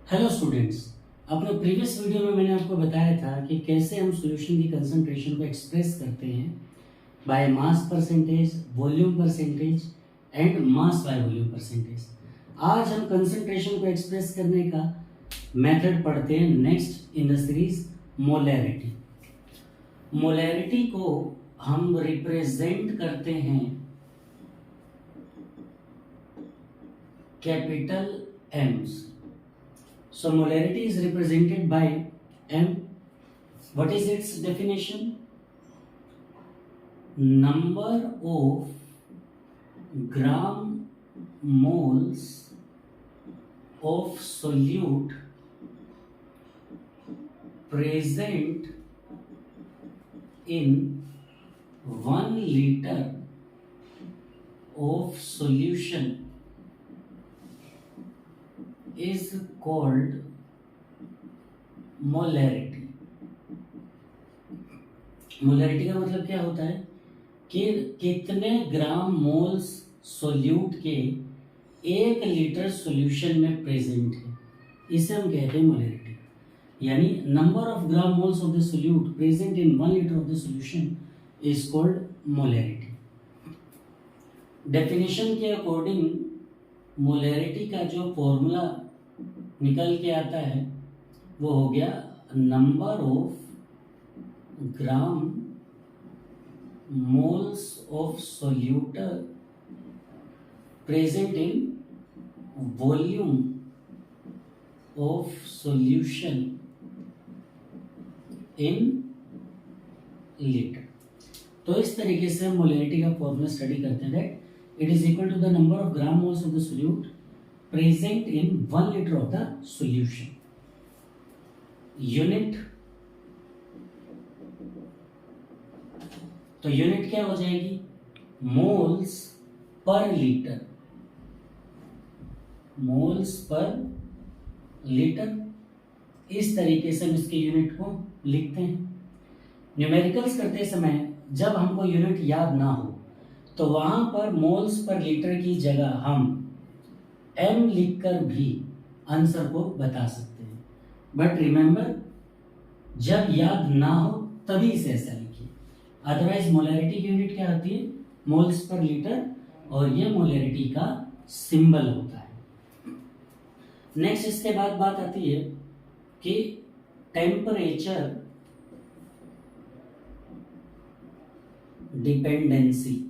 Hello students. अपने previous video में मैंने आपको बताया था कि कैसे हम सॉल्यूशन की कंसंट्रेशन को एक्सप्रेस करते हैं by mass percentage, volume percentage and mass by volume percentage. आज हम कंसंट्रेशन को एक्सप्रेस करने का मेथड पढ़ते हैं next in the series molarity. Molarity को हम रिप्रेजेंट करते हैं capital AIIMS. So molarity is represented by M. What is its definition? Number of gram moles of solute present in 1 liter of solution is called molarity. Molarity का मतलब क्या होता है कि कितने ग्राम मोल्स सोल्यूट के 1 लीटर सॉल्यूशन में present है, इसे हम कहते हैं मोलैरिटी। यानी number of gram moles of the solute present in 1 litre of the solution is called molarity. Definition के अकॉर्डिंग मोलैरिटी का जो फॉर्मूला निकल के आता है वो हो गया number of gram moles of solute present in volume of solution in litre. तो इस तरीके से हम मोलैरिटी का फॉर्मूला स्टडी करते हैं that it is equal to the number of gram moles of the solute present in 1 liter of the solution. Unit, तो unit क्या हो जाएगी? Moles per litre, moles per litre. इस तरीके से हम इसके यूनिट को लिखते हैं। न्यूमेरिकल्स करते समय जब हमको यूनिट याद ना हो तो वहां पर मोल्स पर लीटर की जगह हम m लिखकर भी आंसर को बता सकते हैं। बट रिमेंबर, जब याद ना हो तभी इसे ऐसा लिखिए। अदरवाइज मोलैरिटी की यूनिट क्या होती है? मोल्स पर लीटर, और ये मोलैरिटी का सिंबल होता है। नेक्स्ट इसके बाद बात आती है कि टेम्परेचर डिपेंडेंसी,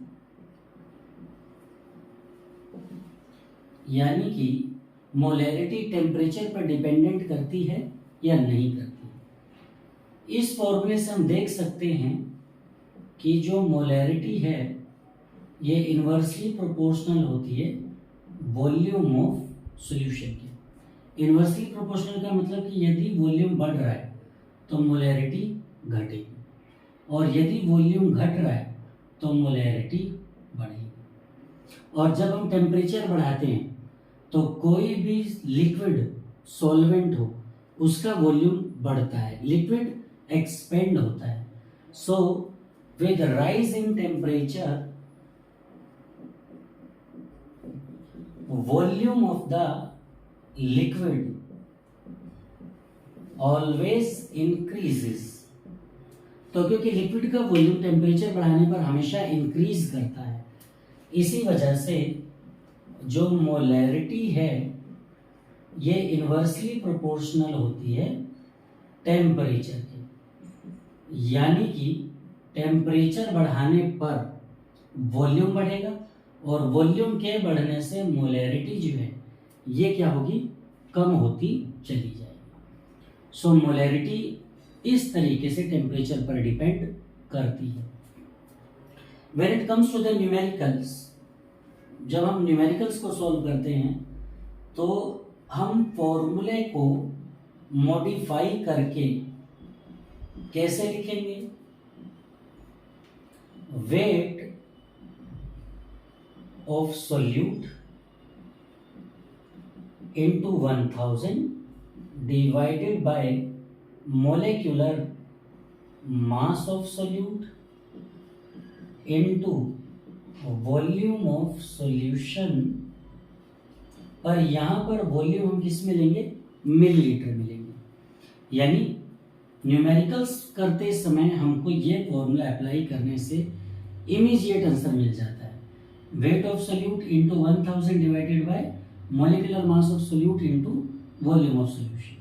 यानी कि मोलैरिटी टेम्परेचर पर डिपेंडेंट करती है या नहीं करती। इस फॉर्मूले से हम देख सकते हैं कि जो मोलैरिटी है ये इन्वर्सली प्रोपोर्शनल होती है वॉल्यूम ऑफ सॉल्यूशन के। इन्वर्सली प्रोपोर्शनल का मतलब कि यदि वॉल्यूम बढ़ रहा है तो मोलैरिटी घटेगी, और यदि वॉल्यूम घट रहा है तो मोलैरिटी बढ़ेगी। और जब हम टेम्परेचर बढ़ाते हैं तो कोई भी लिक्विड सॉल्वेंट हो उसका वॉल्यूम बढ़ता है, लिक्विड एक्सपेंड होता है। So with rise in temperature volume of the liquid always increases. तो क्योंकि लिक्विड का वॉल्यूम टेम्परेचर बढ़ाने पर हमेशा इंक्रीज करता है, इसी वजह से जो मोलैरिटी है ये इन्वर्सली प्रोपोर्शनल होती है टेम्परेचर के। यानी कि टेम्परेचर बढ़ाने पर वॉल्यूम बढ़ेगा, और वॉल्यूम के बढ़ने से मोलैरिटी जो है ये क्या होगी? कम होती चली जाएगी। सो मोलैरिटी इस तरीके से टेम्परेचर पर डिपेंड करती है। When it comes to the numericals, जब हम न्यूमेरिकल्स को सॉल्व करते हैं तो हम फॉर्मूले को मॉडिफाई करके कैसे लिखेंगे? Weight of solute into 1000 divided by molecular mass of solute into volume of solution. पर यहां पर वॉल्यूम हम किस में लेंगे? मिलीलीटर मिलेंगे। यानी न्यूमेरिकल्स करते समय हमको ये फॉर्मूला अप्लाई करने से इमीडिएट आंसर मिल जाता है। Weight of solute into 1000 divided by molecular mass of solute into volume of solution.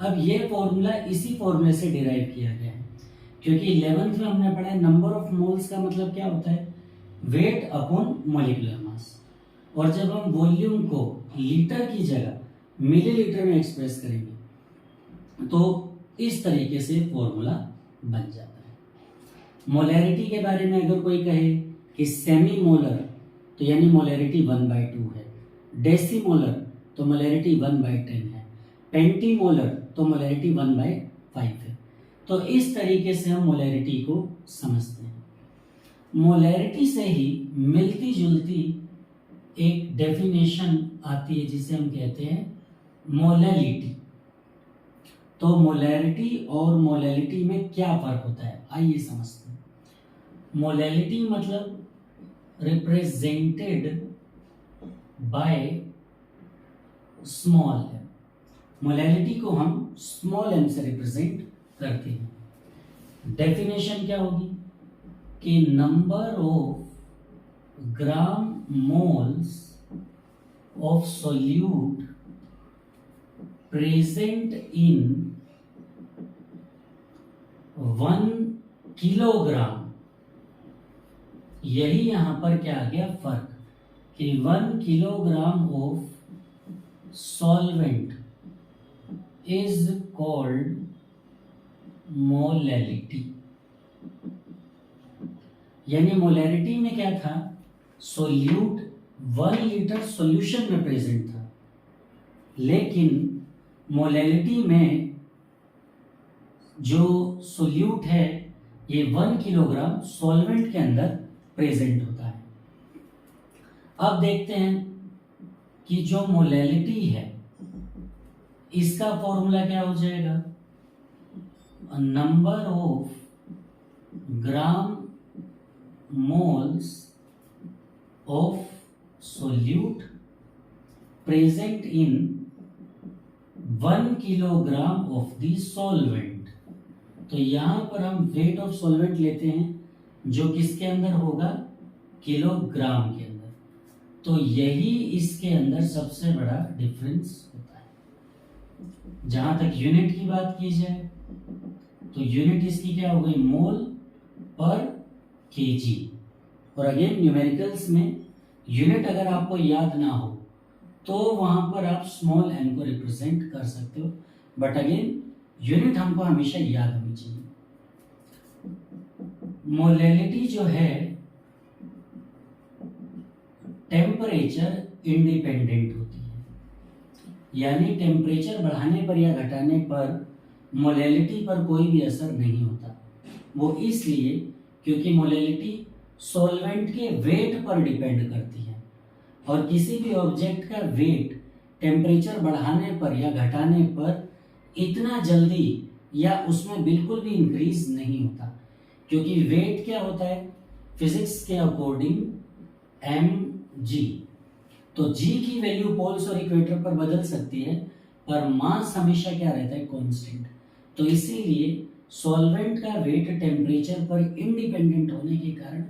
अब ये फॉर्मूला इसी फॉर्मूले से डिराइव किया गया है, क्योंकि 11th में हमने पढ़ा है नंबर ऑफ मोल्स का मतलब क्या होता है, वेट अपॉन मॉलिक्यूलर मास। और जब हम वॉल्यूम को लीटर की जगह मिलीलीटर में एक्सप्रेस करेंगे तो इस तरीके से फॉर्मूला बन जाता है। मोलैरिटी के बारे में अगर कोई कहे कि सेमी मोलर, तो यानी मोलैरिटी 1/2 है। डेसीमोलर तो मोलैरिटी 1/10 है। पेंटीमोलर तो मोलैरिटी 1/5 है। तो इस तरीके से हम मोलैरिटी को समझते हैं। मोलैरिटी से ही मिलती जुलती एक डेफिनेशन आती है जिसे हम कहते हैं मोलैलिटी। तो मोलैरिटी और मोलैलिटी में क्या फर्क होता है, आइए समझते हैं। मोलैलिटी मतलब represented by small m. Molality को हम स्मॉल एम से रिप्रेजेंट करते हैं। डेफिनेशन क्या होगी कि number of gram moles of solute present in 1 kilogram. यही यहां पर क्या आ गया फर्क कि 1 kilogram of solvent is called molality. यानी मोलैरिटी में क्या था, सोल्यूट 1 लीटर सॉल्यूशन में प्रेजेंट था, लेकिन मोलैलिटी में जो सोल्यूट है ये 1 किलोग्राम सॉल्वेंट के अंदर प्रेजेंट होता है। अब देखते हैं कि जो मोलैलिटी है इसका फॉर्मूला क्या हो जाएगा, number of gram moles of solute present in 1 kilogram of the solvent. तो यहां पर हम वेट ऑफ सॉल्वेंट लेते हैं जो किसके अंदर होगा, किलोग्राम के अंदर। तो यही इसके अंदर सबसे बड़ा डिफरेंस होता है। जहां तक यूनिट की बात की जाए तो यूनिट इसकी क्या हो गई, मोल पर केजी। और अगेन न्यूमेरिकल्स में यूनिट अगर आपको याद ना हो तो वहां पर आप स्मॉल एन को रिप्रेजेंट कर सकते हो, बट अगेन यूनिट हमको हमेशा याद होनी चाहिए। मोलैलिटी जो है टेम्परेचर इंडिपेंडेंट होती है, यानी टेम्परेचर बढ़ाने पर या घटाने पर मोलैलिटी पर कोई भी असर नहीं होता। वो इसलिए क्योंकि मोलैलिटी सॉल्वेंट के वेट पर डिपेंड करती है, और किसी भी ऑब्जेक्ट का वेट टेम्परेचर बढ़ाने पर या घटाने पर इतना जल्दी या उसमें बिल्कुल भी इंक्रीज नहीं होता, क्योंकि वेट क्या होता है फिजिक्स के अकॉर्डिंग mg। तो g की वैल्यू पोल्स और इक्वेटर पर बदल सकती है, पर मास हमेशा क्या रहता है, कांस्टेंट। तो इसीलिए सॉल्वेंट का वेट टेम्परेचर पर इंडिपेंडेंट होने के कारण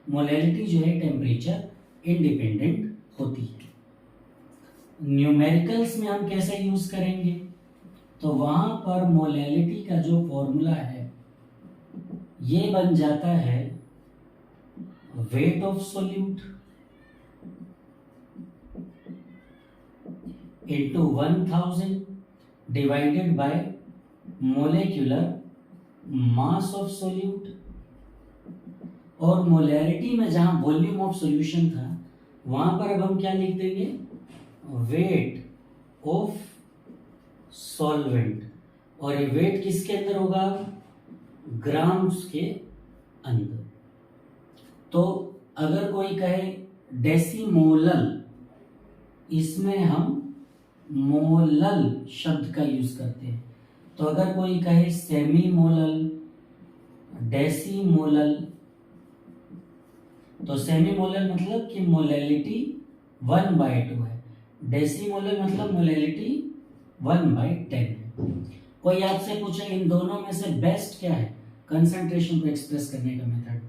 मोलैलिटी जो है टेम्परेचर इंडिपेंडेंट होती है। न्यूमेरिकल्स में हम कैसे यूज करेंगे, तो वहां पर मोलैलिटी का जो फॉर्मूला है ये बन जाता है weight of solute into 1000 divided by molecular mass of solute. और मोलैरिटी में जहां वॉल्यूम ऑफ सॉल्यूशन था वहां पर अब हम क्या लिख देंगे, वेट ऑफ सॉल्वेंट। और ये वेट किसके अंदर होगा, ग्राम्स के अंदर। तो अगर कोई कहे डेसीमोलल, इसमें हम मोलल शब्द का यूज करते हैं। तो अगर कोई कहे सेमी मोलल, डेसीमोलल, तो सेमी मोलल मतलब कि मोलैलिटी 1/2 है, डेसीमोलल मतलब मोलैलिटी 1/10 है। कोई आपसे पूछे इन दोनों में से बेस्ट क्या है कंसंट्रेशन को एक्सप्रेस करने का मेथड,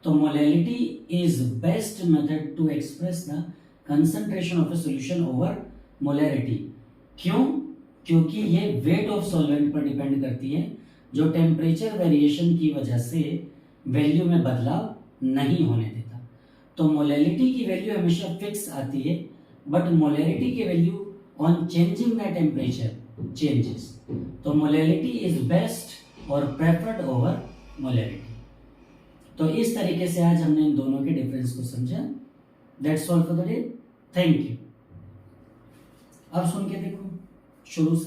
तो molality is best method to express the concentration of a solution over molarity. क्यों? क्योंकि ये वेट ऑफ सॉल्वेंट पर डिपेंड करती है, जो टेम्परेचर वेरिएशन की वजह से वैल्यू में बदलाव नहीं होने देता। तो मोलैलिटी की वैल्यू हमेशा फिक्स आती है, बट मोलैरिटी की value on changing the temperature changes. तो मोलैलिटी इज बेस्ट और प्रेफर्ड ओवर मोलैरिटी। तो इस तरीके से आज हमने इन दोनों के डिफरेंस को समझा। That's all for the day. Thank you. अब सुन के देखो शुरू से।